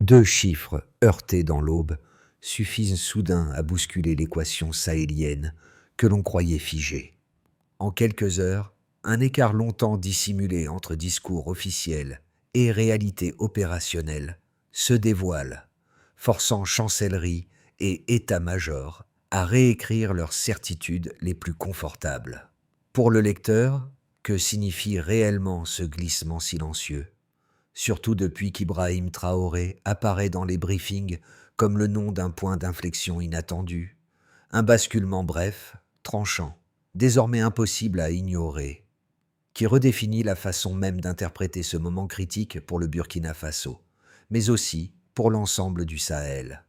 2 chiffres heurtés dans l'aube suffisent soudain à bousculer l'équation sahélienne que l'on croyait figée. En quelques heures, un écart longtemps dissimulé entre discours officiels et réalité opérationnelle se dévoile, forçant chancellerie et état-major à réécrire leurs certitudes les plus confortables. Pour le lecteur, que signifie réellement ce glissement silencieux? Surtout depuis qu'Ibrahim Traoré apparaît dans les briefings comme le nom d'un point d'inflexion inattendu, un basculement bref, tranchant, désormais impossible à ignorer, qui redéfinit la façon même d'interpréter ce moment critique pour le Burkina Faso, mais aussi pour l'ensemble du Sahel.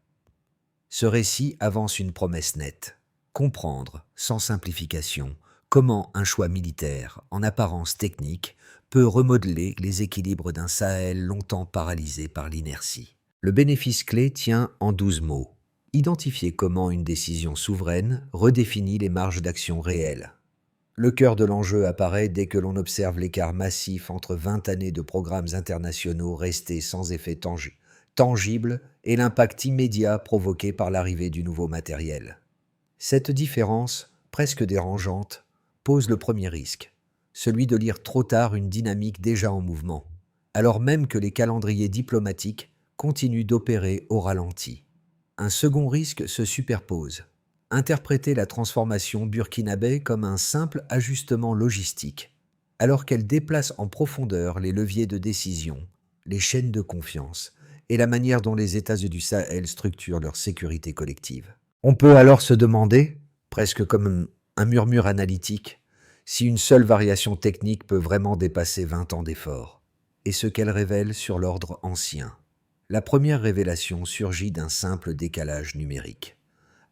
Ce récit avance une promesse nette: comprendre, sans simplification, comment un choix militaire, en apparence technique, peut remodeler les équilibres d'un Sahel longtemps paralysé par l'inertie. Le bénéfice clé tient en 12 mots. Identifier comment une décision souveraine redéfinit les marges d'action réelles. Le cœur de l'enjeu apparaît dès que l'on observe l'écart massif entre 20 années de programmes internationaux restés sans effet tangible et l'impact immédiat provoqué par l'arrivée du nouveau matériel. Cette différence, presque dérangeante, pose le premier risque, celui de lire trop tard une dynamique déjà en mouvement, alors même que les calendriers diplomatiques continuent d'opérer au ralenti. Un second risque se superpose: interpréter la transformation burkinabé comme un simple ajustement logistique, alors qu'elle déplace en profondeur les leviers de décision, les chaînes de confiance et la manière dont les États du Sahel structurent leur sécurité collective. On peut alors se demander, presque comme un murmure analytique, si une seule variation technique peut vraiment dépasser 20 ans d'efforts, et ce qu'elle révèle sur l'ordre ancien. La première révélation surgit d'un simple décalage numérique.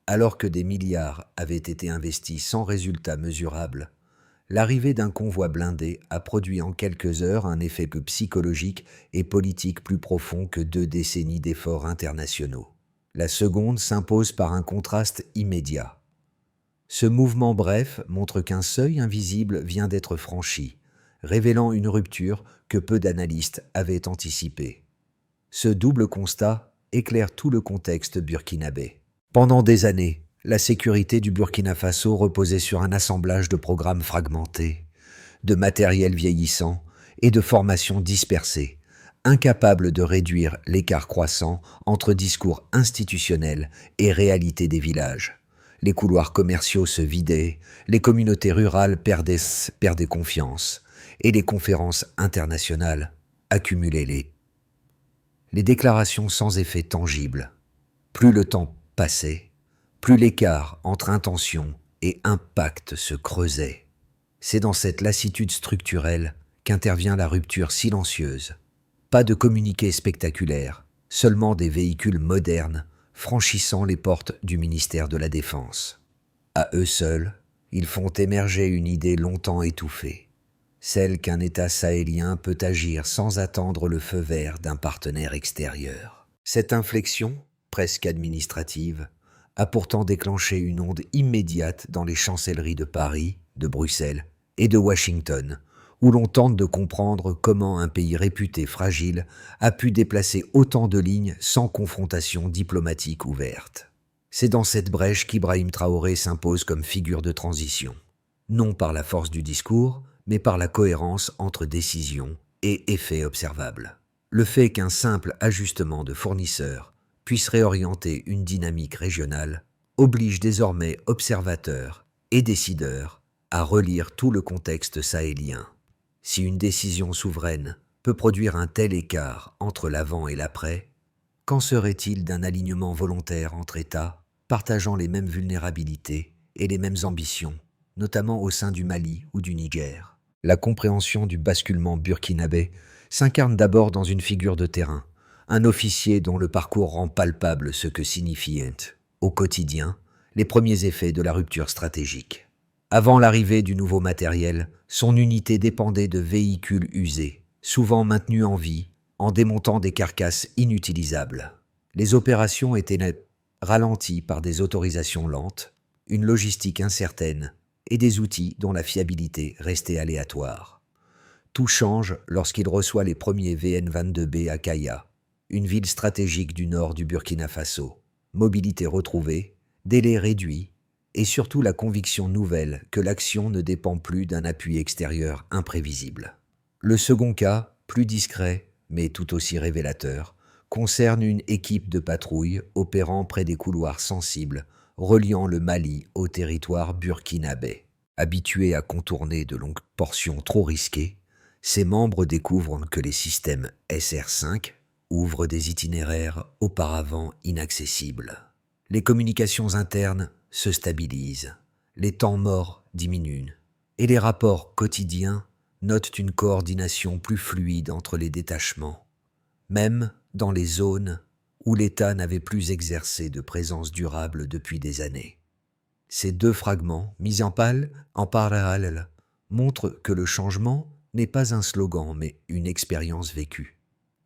Alors que des milliards avaient été investis sans résultat mesurable, l'arrivée d'un convoi blindé a produit en quelques heures un effet plus psychologique et politique plus profond que 2 décennies d'efforts internationaux. La seconde s'impose par un contraste immédiat. Ce mouvement bref montre qu'un seuil invisible vient d'être franchi, révélant une rupture que peu d'analystes avaient anticipée. Ce double constat éclaire tout le contexte burkinabé. Pendant des années, la sécurité du Burkina Faso reposait sur un assemblage de programmes fragmentés, de matériel vieillissant et de formations dispersées, incapables de réduire l'écart croissant entre discours institutionnels et réalité des villages. Les couloirs commerciaux se vidaient, les communautés rurales perdaient confiance, et les conférences internationales accumulaient les déclarations sans effet tangible. Plus le temps passait, plus l'écart entre intention et impact se creusait. C'est dans cette lassitude structurelle qu'intervient la rupture silencieuse. Pas de communiqué spectaculaire, seulement des véhicules modernes franchissant les portes du ministère de la Défense. À eux seuls, ils font émerger une idée longtemps étouffée, celle qu'un État sahélien peut agir sans attendre le feu vert d'un partenaire extérieur. Cette inflexion, presque administrative, a pourtant déclenché une onde immédiate dans les chancelleries de Paris, de Bruxelles et de Washington, où l'on tente de comprendre comment un pays réputé fragile a pu déplacer autant de lignes sans confrontation diplomatique ouverte. C'est dans cette brèche qu'Ibrahim Traoré s'impose comme figure de transition, non par la force du discours, mais par la cohérence entre décision et effet observable. Le fait qu'un simple ajustement de fournisseurs puisse réorienter une dynamique régionale oblige désormais observateurs et décideurs à relire tout le contexte sahélien. Si une décision souveraine peut produire un tel écart entre l'avant et l'après, qu'en serait-il d'un alignement volontaire entre États partageant les mêmes vulnérabilités et les mêmes ambitions, notamment au sein du Mali ou du Niger? La compréhension du basculement burkinabé s'incarne d'abord dans une figure de terrain, un officier dont le parcours rend palpable ce que signifient, au quotidien, les premiers effets de la rupture stratégique. Avant l'arrivée du nouveau matériel, son unité dépendait de véhicules usés, souvent maintenus en vie, en démontant des carcasses inutilisables. Les opérations étaient ralenties par des autorisations lentes, une logistique incertaine et des outils dont la fiabilité restait aléatoire. Tout change lorsqu'il reçoit les premiers VN-22B à Kaya, une ville stratégique du nord du Burkina Faso. Mobilité retrouvée, délai réduit, et surtout la conviction nouvelle que l'action ne dépend plus d'un appui extérieur imprévisible. Le second cas, plus discret, mais tout aussi révélateur, concerne une équipe de patrouille opérant près des couloirs sensibles reliant le Mali au territoire burkinabé. Habitués à contourner de longues portions trop risquées, ces membres découvrent que les systèmes SR5 ouvrent des itinéraires auparavant inaccessibles. Les communications internes se stabilisent, les temps morts diminuent, et les rapports quotidiens notent une coordination plus fluide entre les détachements, même dans les zones où l'État n'avait plus exercé de présence durable depuis des années. Ces deux fragments, mis en parallèle, montrent que le changement n'est pas un slogan, mais une expérience vécue.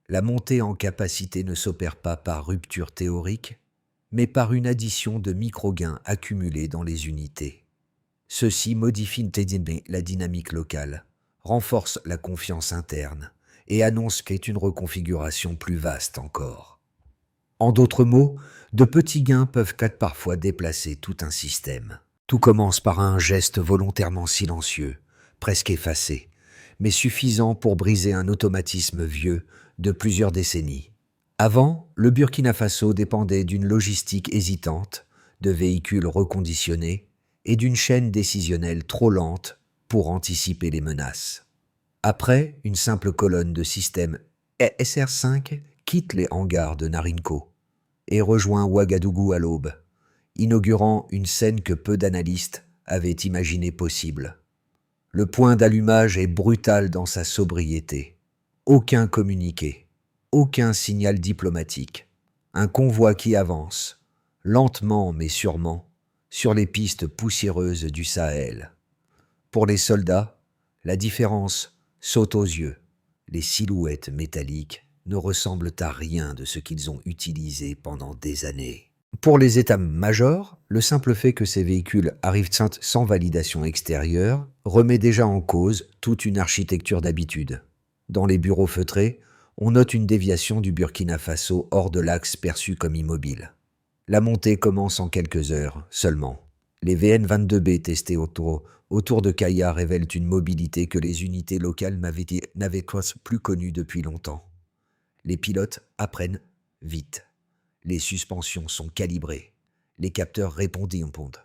La montée en capacité ne s'opère pas par rupture théorique, mais par une addition de micro-gains accumulés dans les unités. Ceci modifie la dynamique locale, renforce la confiance interne et annonce qu'est une reconfiguration plus vaste encore. En d'autres mots, de petits gains peuvent parfois déplacer tout un système. Tout commence par un geste volontairement silencieux, presque effacé, mais suffisant pour briser un automatisme vieux de plusieurs décennies. Avant, le Burkina Faso dépendait d'une logistique hésitante, de véhicules reconditionnés et d'une chaîne décisionnelle trop lente pour anticiper les menaces. Après, une simple colonne de système SR5 quitte les hangars de Narinko et rejoint Ouagadougou à l'aube, inaugurant une scène que peu d'analystes avaient imaginée possible. Le point d'allumage est brutal dans sa sobriété. Aucun communiqué, aucun signal diplomatique. Un convoi qui avance, lentement mais sûrement, sur les pistes poussiéreuses du Sahel. Pour les soldats, la différence saute aux yeux. Les silhouettes métalliques ne ressemblent à rien de ce qu'ils ont utilisé pendant des années. Pour les états-majors, le simple fait que ces véhicules arrivent sans validation extérieure remet déjà en cause toute une architecture d'habitude. Dans les bureaux feutrés, on note une déviation du Burkina Faso hors de l'axe perçu comme immobile. La montée commence en quelques heures seulement. Les VN-22B testés autour de Kaya révèlent une mobilité que les unités locales n'avaient plus connue depuis longtemps. Les pilotes apprennent vite. Les suspensions sont calibrées. Les capteurs répondent.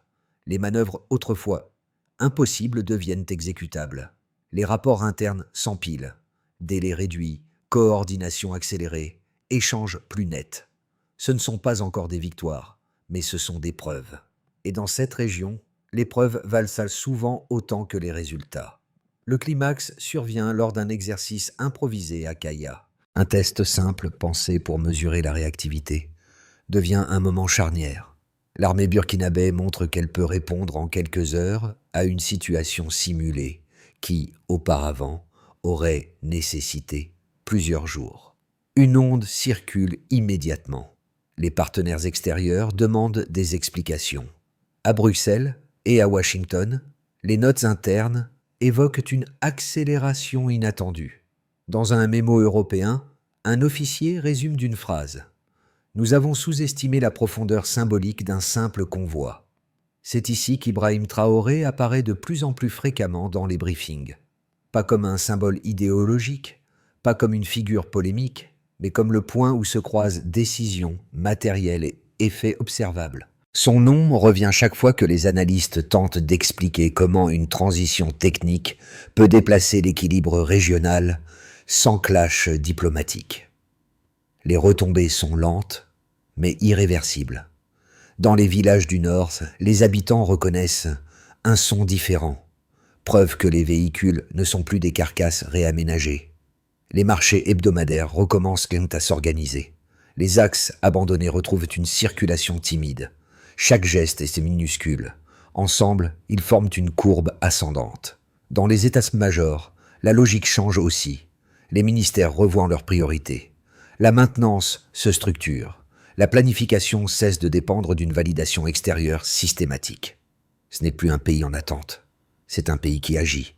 Les manœuvres autrefois impossibles deviennent exécutables. Les rapports internes s'empilent. Délai réduit, coordination accélérée, échanges plus nets. Ce ne sont pas encore des victoires, mais ce sont des preuves. Et dans cette région, les preuves valent souvent autant que les résultats. Le climax survient lors d'un exercice improvisé à Kaya. Un test simple pensé pour mesurer la réactivité devient un moment charnière. L'armée burkinabé montre qu'elle peut répondre en quelques heures à une situation simulée qui, auparavant, aurait nécessité plusieurs jours. Une onde circule immédiatement. Les partenaires extérieurs demandent des explications. À Bruxelles et à Washington, les notes internes évoquent une accélération inattendue. Dans un mémo européen, un officier résume d'une phrase « Nous avons sous-estimé la profondeur symbolique d'un simple convoi ». C'est ici qu'Ibrahim Traoré apparaît de plus en plus fréquemment dans les briefings. Pas comme un symbole idéologique, pas comme une figure polémique, mais comme le point où se croisent décision, matériel et effets observables. Son nom revient chaque fois que les analystes tentent d'expliquer comment une transition technique peut déplacer l'équilibre régional sans clash diplomatique. Les retombées sont lentes, mais irréversibles. Dans les villages du Nord, les habitants reconnaissent un son différent, preuve que les véhicules ne sont plus des carcasses réaménagées. Les marchés hebdomadaires recommencent à s'organiser. Les axes abandonnés retrouvent une circulation timide. Chaque geste est minuscule. Ensemble, ils forment une courbe ascendante. Dans les états-majors, la logique change aussi. Les ministères revoient leurs priorités. La maintenance se structure. La planification cesse de dépendre d'une validation extérieure systématique. Ce n'est plus un pays en attente. C'est un pays qui agit.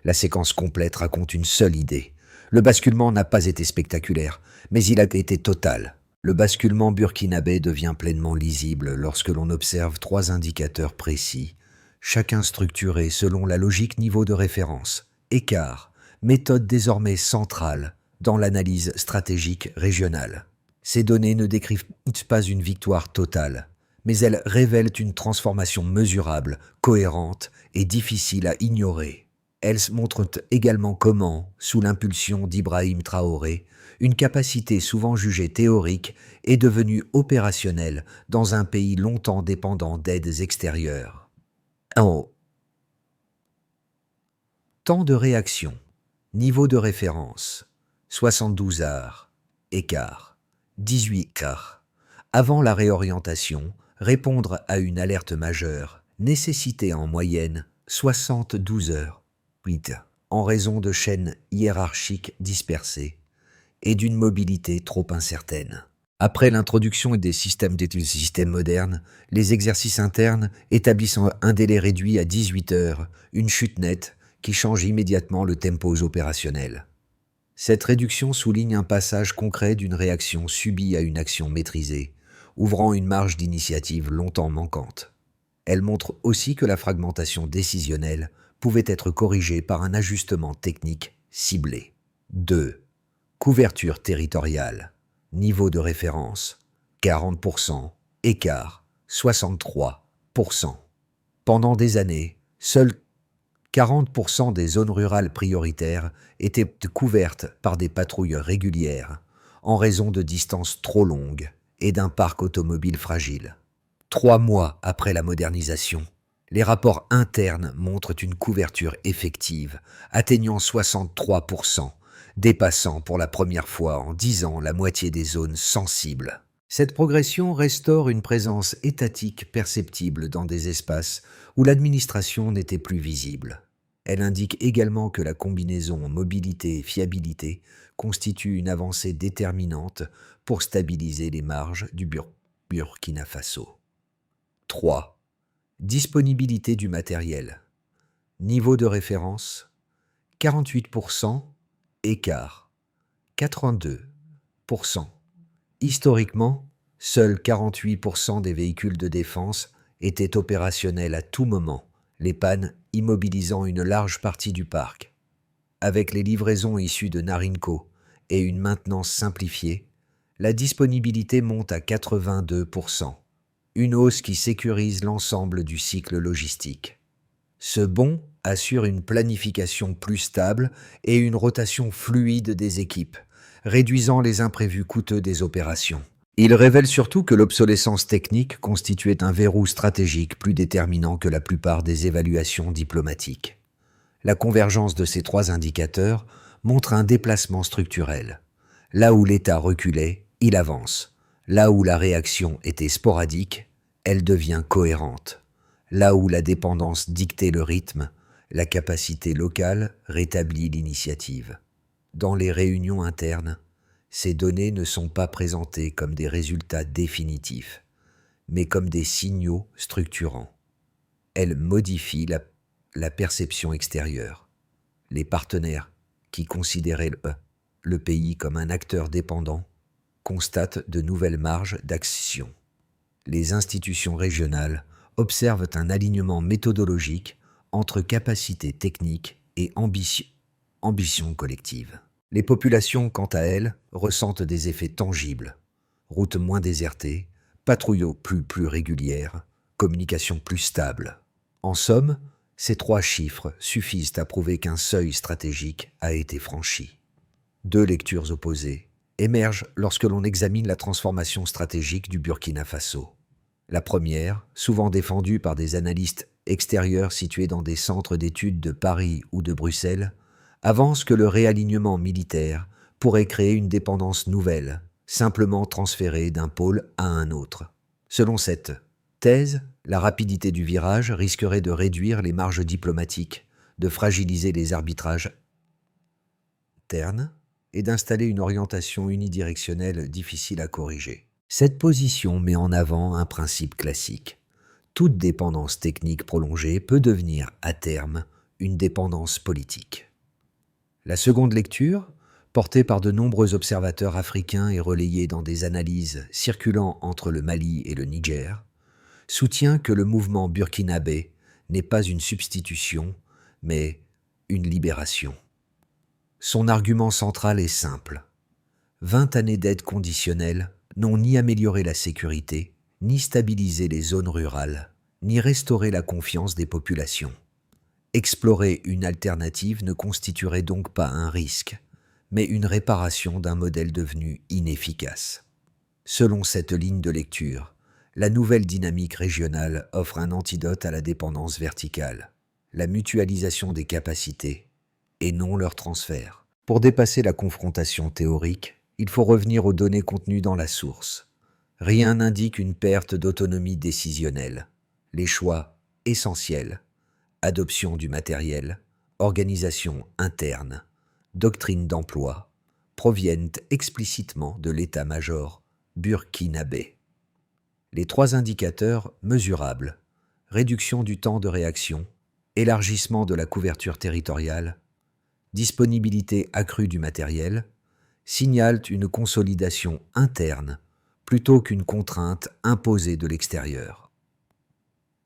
La séquence complète raconte une seule idée. Le basculement n'a pas été spectaculaire, Mais il a été total. Le basculement burkinabé devient pleinement lisible lorsque l'on observe 3 indicateurs précis, chacun structuré selon la logique niveau de référence, écart, méthode désormais centrale dans l'analyse stratégique régionale. Ces données ne décrivent pas une victoire totale, mais elles révèlent une transformation mesurable, cohérente et difficile à ignorer. Elles montrent également comment, sous l'impulsion d'Ibrahim Traoré, une capacité souvent jugée théorique est devenue opérationnelle dans un pays longtemps dépendant d'aides extérieures. Temps de réaction, niveau de référence, 72 heures, écart, 18 heures. Avant la réorientation, répondre à une alerte majeure nécessitait en moyenne 72 heures, 8, en raison de chaînes hiérarchiques dispersées et d'une mobilité trop incertaine. Après l'introduction des systèmes d'études systèmes modernes, les exercices internes établissent un délai réduit à 18 heures, une chute nette qui change immédiatement le tempo opérationnel. Cette réduction souligne un passage concret d'une réaction subie à une action maîtrisée, ouvrant une marge d'initiative longtemps manquante. Elle montre aussi que la fragmentation décisionnelle pouvait être corrigée par un ajustement technique ciblé. 2. Couverture territoriale. Niveau de référence, 40%. Écart, 63%. Pendant des années, seuls 40% des zones rurales prioritaires étaient couvertes par des patrouilles régulières, en raison de distances trop longues et d'un parc automobile fragile. 3 mois après la modernisation, les rapports internes montrent une couverture effective, atteignant 63%, dépassant pour la première fois en 10 ans la moitié des zones sensibles. Cette progression restaure une présence étatique perceptible dans des espaces où l'administration n'était plus visible. Elle indique également que la combinaison mobilité et fiabilité constitue une avancée déterminante pour stabiliser les marges du Burkina Faso. 3. Disponibilité du matériel. Niveau de référence, 48%, écart, 82%. Historiquement, seuls 48% des véhicules de défense étaient opérationnels à tout moment, les pannes immobilisant une large partie du parc. Avec les livraisons issues de Narinco et une maintenance simplifiée, la disponibilité monte à 82%, une hausse qui sécurise l'ensemble du cycle logistique. Ce bond assure une planification plus stable et une rotation fluide des équipes, réduisant les imprévus coûteux des opérations. Il révèle surtout que l'obsolescence technique constituait un verrou stratégique plus déterminant que la plupart des évaluations diplomatiques. La convergence de ces 3 indicateurs montre un déplacement structurel. Là où l'État reculait, il avance. Là où la réaction était sporadique, elle devient cohérente. Là où la dépendance dictait le rythme, la capacité locale rétablit l'initiative. Dans les réunions internes, ces données ne sont pas présentées comme des résultats définitifs, mais comme des signaux structurants. Elles modifient la perception extérieure. Les partenaires qui considéraient le pays comme un acteur dépendant constatent de nouvelles marges d'action. Les institutions régionales observent un alignement méthodologique entre capacité technique et ambition collective. Les populations, quant à elles, ressentent des effets tangibles. Routes moins désertées, patrouilles plus régulières, communication plus stable. En somme, ces 3 chiffres suffisent à prouver qu'un seuil stratégique a été franchi. 2 lectures opposées émergent lorsque l'on examine la transformation stratégique du Burkina Faso. La première, souvent défendue par des analystes extérieurs situés dans des centres d'études de Paris ou de Bruxelles, avance que le réalignement militaire pourrait créer une dépendance nouvelle, simplement transférée d'un pôle à un autre. Selon cette thèse, la rapidité du virage risquerait de réduire les marges diplomatiques, de fragiliser les arbitrages internes et d'installer une orientation unidirectionnelle difficile à corriger. Cette position met en avant un principe classique. Toute dépendance technique prolongée peut devenir, à terme, une dépendance politique. La seconde lecture Porté par de nombreux observateurs africains et relayé dans des analyses circulant entre le Mali et le Niger, soutient que le mouvement burkinabé n'est pas une substitution, mais une libération. Son argument central est simple. 20 années d'aide conditionnelle n'ont ni amélioré la sécurité, ni stabilisé les zones rurales, ni restauré la confiance des populations. Explorer une alternative ne constituerait donc pas un risque, mais une réparation d'un modèle devenu inefficace. Selon cette ligne de lecture, la nouvelle dynamique régionale offre un antidote à la dépendance verticale, la mutualisation des capacités, et non leur transfert. Pour dépasser la confrontation théorique, il faut revenir aux données contenues dans la source. Rien n'indique une perte d'autonomie décisionnelle. Les choix essentiels, adoption du matériel, organisation interne, doctrine d'emploi, proviennent explicitement de l'état-major burkinabé. Les 3 indicateurs mesurables, réduction du temps de réaction, élargissement de la couverture territoriale, disponibilité accrue du matériel, signalent une consolidation interne plutôt qu'une contrainte imposée de l'extérieur.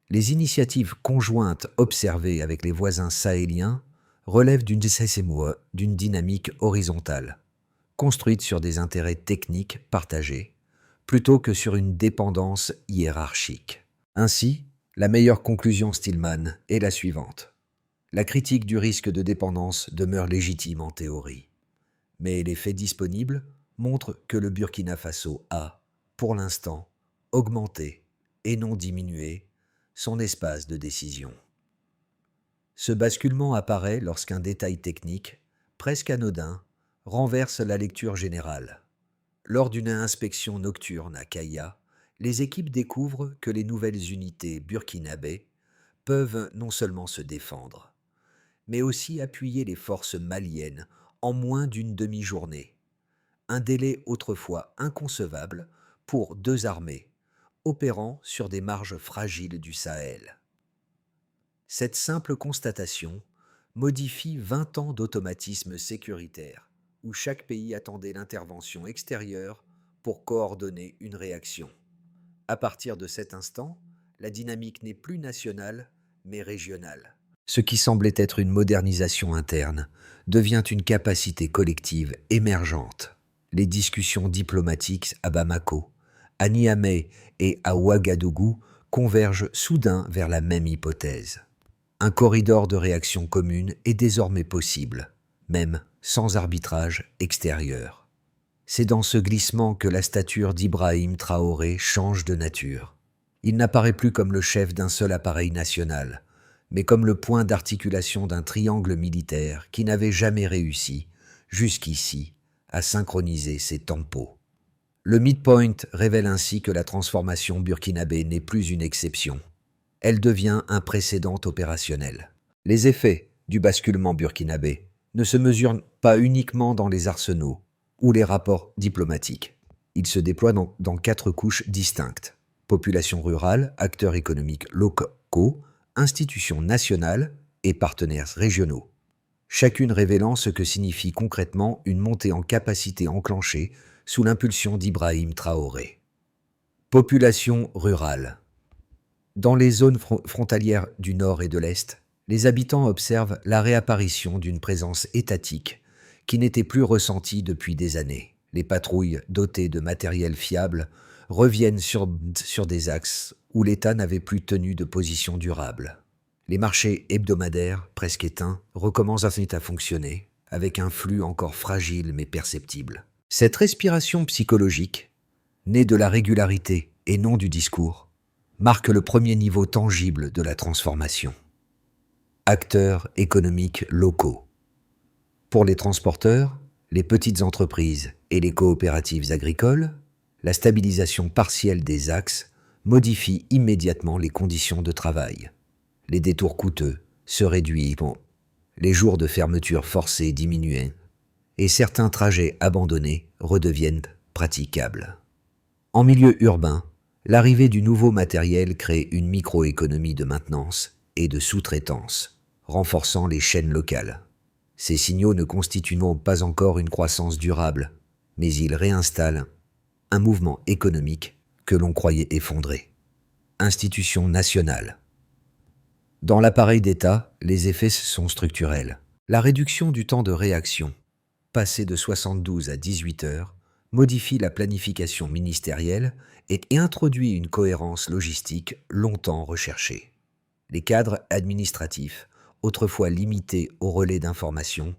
Les initiatives conjointes observées avec les voisins sahéliens relèvent d'une dynamique horizontale, construite sur des intérêts techniques partagés, plutôt que sur une dépendance hiérarchique. Ainsi, la meilleure conclusion Stillman est la suivante. La critique du risque de dépendance demeure légitime en théorie, mais les faits disponibles montrent que le Burkina Faso a, pour l'instant, augmenté et non diminué son espace de décision. Ce basculement apparaît lorsqu'un détail technique, presque anodin, renverse la lecture générale. Lors d'une inspection nocturne à Kaya, les équipes découvrent que les nouvelles unités burkinabées peuvent non seulement se défendre, mais aussi appuyer les forces maliennes en moins d'une demi-journée, un délai autrefois inconcevable pour 2 armées opérant sur des marges fragiles du Sahel. Cette simple constatation modifie 20 ans d'automatisme sécuritaire, où chaque pays attendait l'intervention extérieure pour coordonner une réaction. À partir de cet instant, la dynamique n'est plus nationale, mais régionale. Ce qui semblait être une modernisation interne devient une capacité collective émergente. Les discussions diplomatiques à Bamako, à Niamey et à Ouagadougou convergent soudain vers la même hypothèse. Un corridor de réaction commune est désormais possible, même sans arbitrage extérieur. C'est dans ce glissement que la stature d'Ibrahim Traoré change de nature. Il n'apparaît plus comme le chef d'un seul appareil national, mais comme le point d'articulation d'un triangle militaire qui n'avait jamais réussi, jusqu'ici, à synchroniser ses tempos. Le midpoint révèle ainsi que la transformation burkinabé n'est plus une exception. Elle devient un précédent opérationnel. Les effets du basculement burkinabé ne se mesurent pas uniquement dans les arsenaux ou les rapports diplomatiques. Ils se déploient dans 4 couches distinctes. Population rurale, acteurs économiques locaux, institutions nationales et partenaires régionaux. Chacune révélant ce que signifie concrètement une montée en capacité enclenchée sous l'impulsion d'Ibrahim Traoré. Population rurale. Dans les zones frontalières du nord et de l'est, les habitants observent la réapparition d'une présence étatique qui n'était plus ressentie depuis des années. Les patrouilles dotées de matériel fiable reviennent sur des axes où l'État n'avait plus tenu de position durable. Les marchés hebdomadaires, presque éteints, recommencent ensuite à fonctionner, avec un flux encore fragile mais perceptible. Cette respiration psychologique, née de la régularité et non du discours, marque le premier niveau tangible de la transformation. Acteurs économiques locaux. Pour les transporteurs, les petites entreprises et les coopératives agricoles, la stabilisation partielle des axes modifie immédiatement les conditions de travail. Les détours coûteux se réduisent, les jours de fermeture forcée diminuent, et certains trajets abandonnés redeviennent praticables. En milieu urbain, l'arrivée du nouveau matériel crée une microéconomie de maintenance et de sous-traitance, renforçant les chaînes locales. Ces signaux ne constituent donc pas encore une croissance durable, mais ils réinstallent un mouvement économique que l'on croyait effondré. Institutions nationales. Dans l'appareil d'État, les effets sont structurels. La réduction du temps de réaction, passé de 72 à 18 heures, modifie la planification ministérielle et introduit une cohérence logistique longtemps recherchée. Les cadres administratifs, autrefois limités au relais d'information,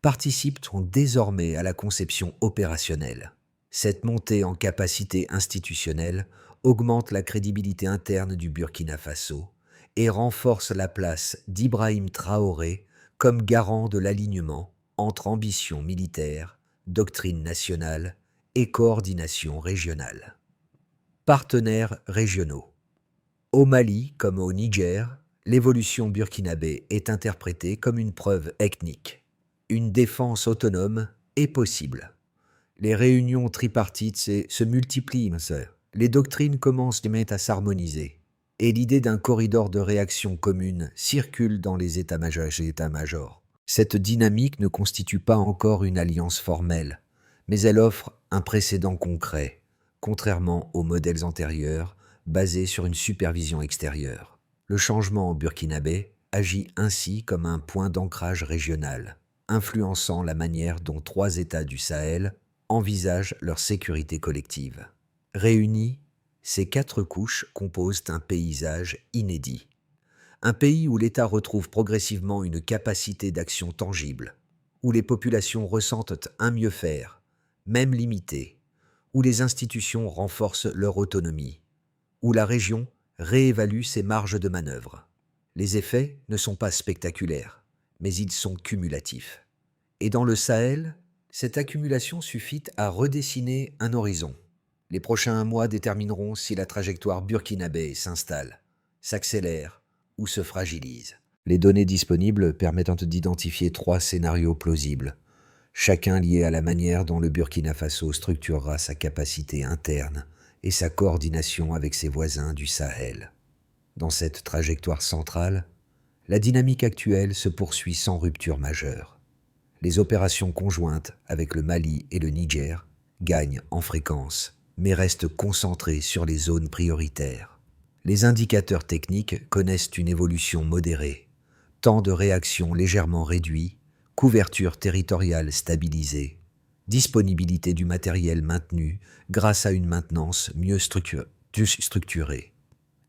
participent désormais à la conception opérationnelle. Cette montée en capacité institutionnelle augmente la crédibilité interne du Burkina Faso et renforce la place d'Ibrahim Traoré comme garant de l'alignement entre ambition militaire, doctrine nationale et coordination régionale. Partenaires régionaux. Au Mali comme au Niger, l'évolution burkinabé est interprétée comme une preuve ethnique. Une défense autonome est possible. Les réunions tripartites se multiplient, les doctrines commencent à s'harmoniser, et l'idée d'un corridor de réaction commune circule dans les états-majors. Cette dynamique ne constitue pas encore une alliance formelle, mais elle offre un précédent concret, contrairement aux modèles antérieurs basés sur une supervision extérieure. Le changement burkinabé agit ainsi comme un point d'ancrage régional, influençant la manière dont 3 États du Sahel envisagent leur sécurité collective. Réunies, ces 4 couches composent un paysage inédit. Un pays où l'État retrouve progressivement une capacité d'action tangible, où les populations ressentent un mieux-faire, même limité, où les institutions renforcent leur autonomie, où la région réévalue ses marges de manœuvre. Les effets ne sont pas spectaculaires, mais ils sont cumulatifs. Et dans le Sahel, cette accumulation suffit à redessiner un horizon. Les prochains mois détermineront si la trajectoire burkinabé s'installe, s'accélère ou se fragilise. Les données disponibles permettent d'identifier 3 scénarios plausibles, chacun lié à la manière dont le Burkina Faso structurera sa capacité interne et sa coordination avec ses voisins du Sahel. Dans cette trajectoire centrale, la dynamique actuelle se poursuit sans rupture majeure. Les opérations conjointes avec le Mali et le Niger gagnent en fréquence, mais restent concentrées sur les zones prioritaires. Les indicateurs techniques connaissent une évolution modérée, temps de réaction légèrement réduit, couverture territoriale stabilisée, disponibilité du matériel maintenue grâce à une maintenance mieux structurée.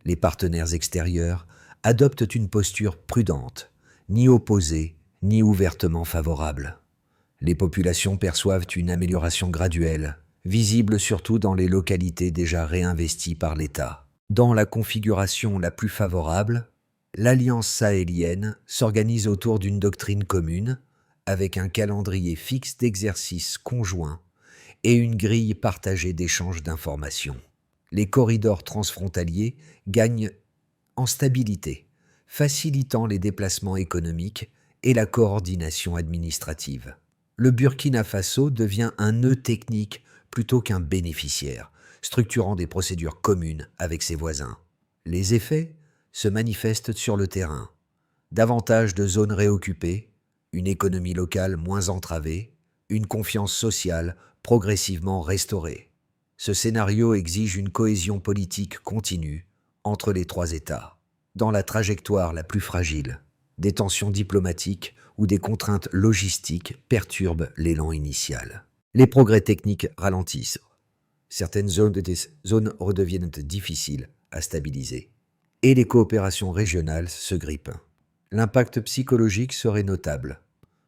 Les partenaires extérieurs adoptent une posture prudente, ni opposée, ni ouvertement favorable. Les populations perçoivent une amélioration graduelle, visible surtout dans les localités déjà réinvesties par l'État. Dans la configuration la plus favorable, l'Alliance sahélienne s'organise autour d'une doctrine commune, avec un calendrier fixe d'exercices conjoints et une grille partagée d'échanges d'informations. Les corridors transfrontaliers gagnent en stabilité, facilitant les déplacements économiques et la coordination administrative. Le Burkina Faso devient un nœud technique plutôt qu'un bénéficiaire, structurant des procédures communes avec ses voisins. Les effets se manifestent sur le terrain. Davantage de zones réoccupées, une économie locale moins entravée, une confiance sociale progressivement restaurée. Ce scénario exige une cohésion politique continue entre les 3 États. Dans la trajectoire la plus fragile, des tensions diplomatiques ou des contraintes logistiques perturbent l'élan initial. Les progrès techniques ralentissent. Certaines zones redeviennent difficiles à stabiliser. Et les coopérations régionales se grippent. L'impact psychologique serait notable.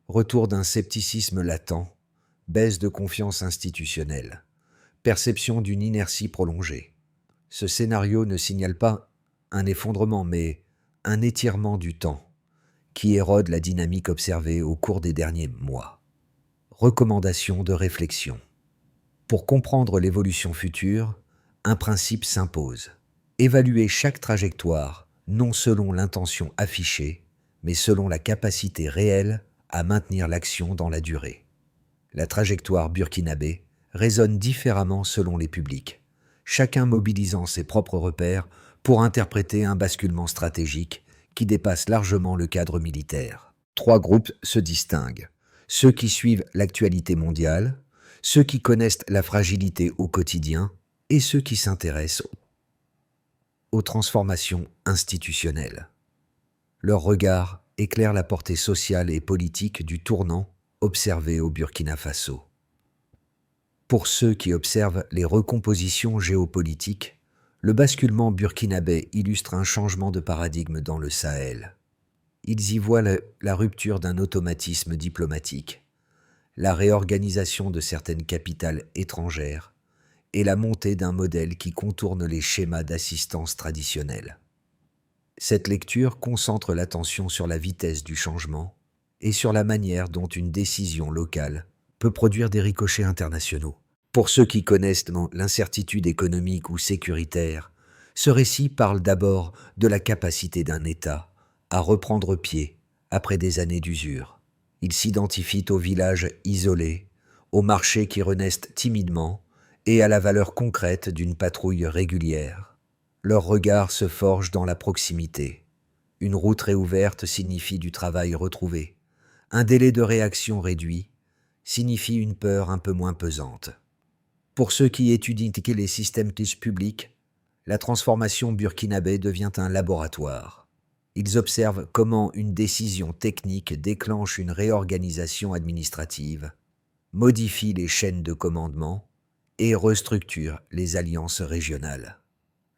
Retour d'un scepticisme latent, baisse de confiance institutionnelle, perception d'une inertie prolongée. Ce scénario ne signale pas un effondrement, mais un étirement du temps qui érode la dynamique observée au cours des derniers mois. Recommandations de réflexion. Pour comprendre l'évolution future, un principe s'impose. Évaluer chaque trajectoire, non selon l'intention affichée, mais selon la capacité réelle à maintenir l'action dans la durée. La trajectoire burkinabé résonne différemment selon les publics, chacun mobilisant ses propres repères pour interpréter un basculement stratégique qui dépasse largement le cadre militaire. Trois groupes se distinguent. Ceux qui suivent l'actualité mondiale, ceux qui connaissent la fragilité au quotidien et ceux qui s'intéressent aux transformations institutionnelles. Leur regard éclaire la portée sociale et politique du tournant observé au Burkina Faso. Pour ceux qui observent les recompositions géopolitiques, le basculement burkinabé illustre un changement de paradigme dans le Sahel. Ils y voient la rupture d'un automatisme diplomatique, la réorganisation de certaines capitales étrangères et la montée d'un modèle qui contourne les schémas d'assistance traditionnels. Cette lecture concentre l'attention sur la vitesse du changement et sur la manière dont une décision locale peut produire des ricochets internationaux. Pour ceux qui connaissent l'incertitude économique ou sécuritaire, ce récit parle d'abord de la capacité d'un État à reprendre pied après des années d'usure. Il s'identifie aux villages isolés, aux marchés qui renaissent timidement et à la valeur concrète d'une patrouille régulière. Leur regard se forge dans la proximité. Une route réouverte signifie du travail retrouvé. Un délai de réaction réduit signifie une peur un peu moins pesante. Pour ceux qui étudient les systèmes publics, la transformation burkinabé devient un laboratoire. Ils observent comment une décision technique déclenche une réorganisation administrative, modifie les chaînes de commandement et restructure les alliances régionales.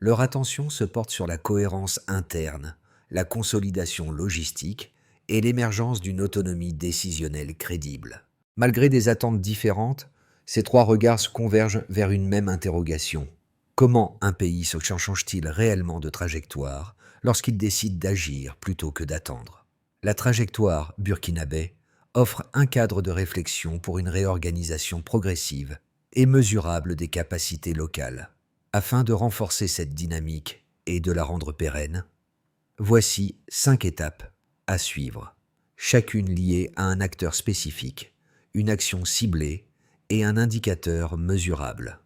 Leur attention se porte sur la cohérence interne, la consolidation logistique et l'émergence d'une autonomie décisionnelle crédible. Malgré des attentes différentes, ces trois regards se convergent vers une même interrogation. Comment un pays se change-t-il réellement de trajectoire lorsqu'il décide d'agir plutôt que d'attendre? La trajectoire burkinabé offre un cadre de réflexion pour une réorganisation progressive et mesurable des capacités locales. Afin de renforcer cette dynamique et de la rendre pérenne, voici 5 étapes à suivre, chacune liée à un acteur spécifique, une action ciblée et un indicateur mesurable.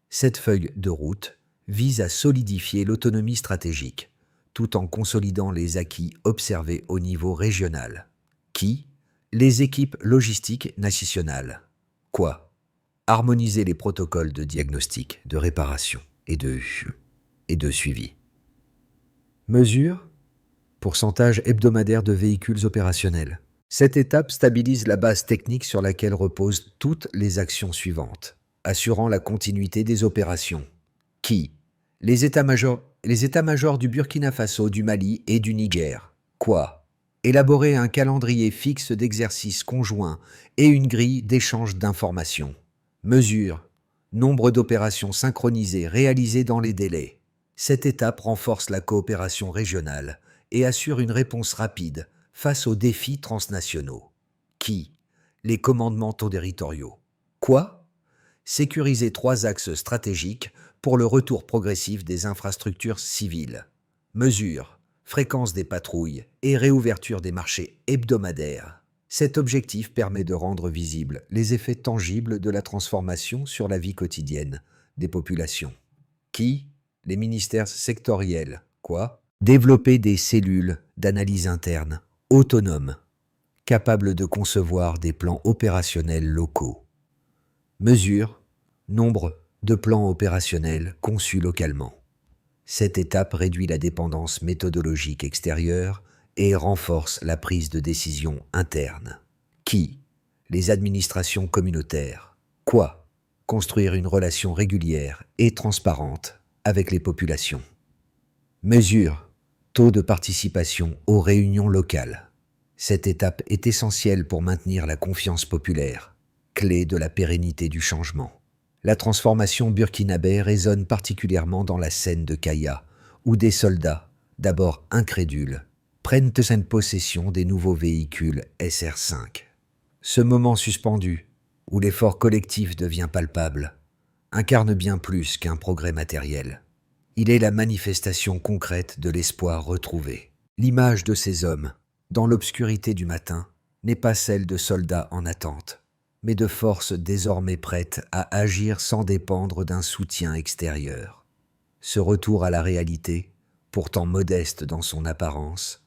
Cette feuille de route vise à solidifier l'autonomie stratégique, tout en consolidant les acquis observés au niveau régional. Qui? Les équipes logistiques nationales. Quoi? Harmoniser les protocoles de diagnostic, de réparation et de suivi. Mesure? Pourcentage hebdomadaire de véhicules opérationnels. Cette étape stabilise la base technique sur laquelle reposent toutes les actions suivantes, assurant la continuité des opérations. Qui? Les états-majors du Burkina Faso, du Mali et du Niger. Quoi? Élaborer un calendrier fixe d'exercices conjoints et une grille d'échange d'informations. Mesure. Nombre d'opérations synchronisées réalisées dans les délais. Cette étape renforce la coopération régionale et assure une réponse rapide face aux défis transnationaux. Qui? Les commandements territoriaux. Quoi? Sécuriser 3 axes stratégiques pour le retour progressif des infrastructures civiles. Mesure, fréquence des patrouilles et réouverture des marchés hebdomadaires. Cet objectif permet de rendre visibles les effets tangibles de la transformation sur la vie quotidienne des populations. Qui? Les ministères sectoriels. Quoi? Développer des cellules d'analyse interne autonomes, capables de concevoir des plans opérationnels locaux. Mesure, nombre de plans opérationnels conçus localement. Cette étape réduit la dépendance méthodologique extérieure et renforce la prise de décision interne. Qui? Les administrations communautaires. Quoi? Construire une relation régulière et transparente avec les populations. Mesure, taux de participation aux réunions locales. Cette étape est essentielle pour maintenir la confiance populaire, clé de la pérennité du changement. La transformation burkinabé résonne particulièrement dans la scène de Kaya, où des soldats, d'abord incrédules, prennent possession des nouveaux véhicules SR5. Ce moment suspendu, où l'effort collectif devient palpable, incarne bien plus qu'un progrès matériel. Il est la manifestation concrète de l'espoir retrouvé. L'image de ces hommes, dans l'obscurité du matin, n'est pas celle de soldats en attente, mais de forces désormais prêtes à agir sans dépendre d'un soutien extérieur. Ce retour à la réalité, pourtant modeste dans son apparence,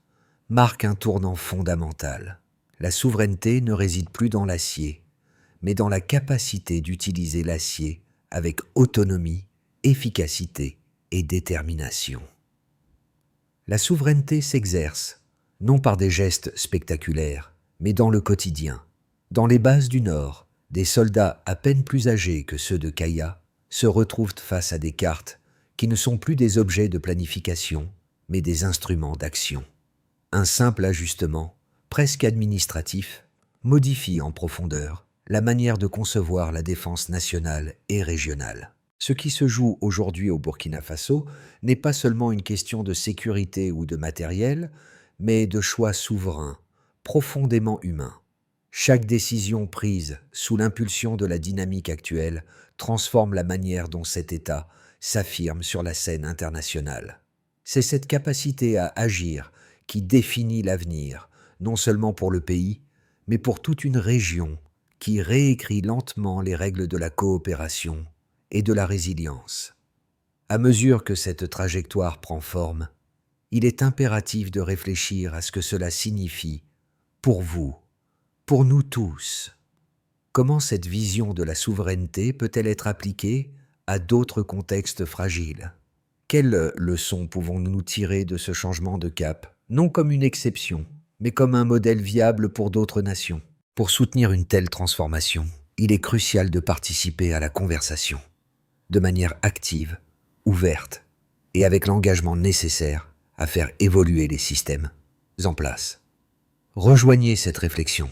marque un tournant fondamental. La souveraineté ne réside plus dans l'acier, mais dans la capacité d'utiliser l'acier avec autonomie, efficacité et détermination. La souveraineté s'exerce, non par des gestes spectaculaires, mais dans le quotidien. Dans les bases du Nord, des soldats à peine plus âgés que ceux de Kaya se retrouvent face à des cartes qui ne sont plus des objets de planification, mais des instruments d'action. Un simple ajustement, presque administratif, modifie en profondeur la manière de concevoir la défense nationale et régionale. Ce qui se joue aujourd'hui au Burkina Faso n'est pas seulement une question de sécurité ou de matériel, mais de choix souverains, profondément humains. Chaque décision prise sous l'impulsion de la dynamique actuelle transforme la manière dont cet État s'affirme sur la scène internationale. C'est cette capacité à agir qui définit l'avenir, non seulement pour le pays, mais pour toute une région qui réécrit lentement les règles de la coopération et de la résilience. À mesure que cette trajectoire prend forme, il est impératif de réfléchir à ce que cela signifie pour vous, pour nous tous. Comment cette vision de la souveraineté peut-elle être appliquée à d'autres contextes fragiles? Quelles leçons pouvons-nous tirer de ce changement de cap, non comme une exception, mais comme un modèle viable pour d'autres nations? Pour soutenir une telle transformation, il est crucial de participer à la conversation, de manière active, ouverte, et avec l'engagement nécessaire à faire évoluer les systèmes en place. Rejoignez cette réflexion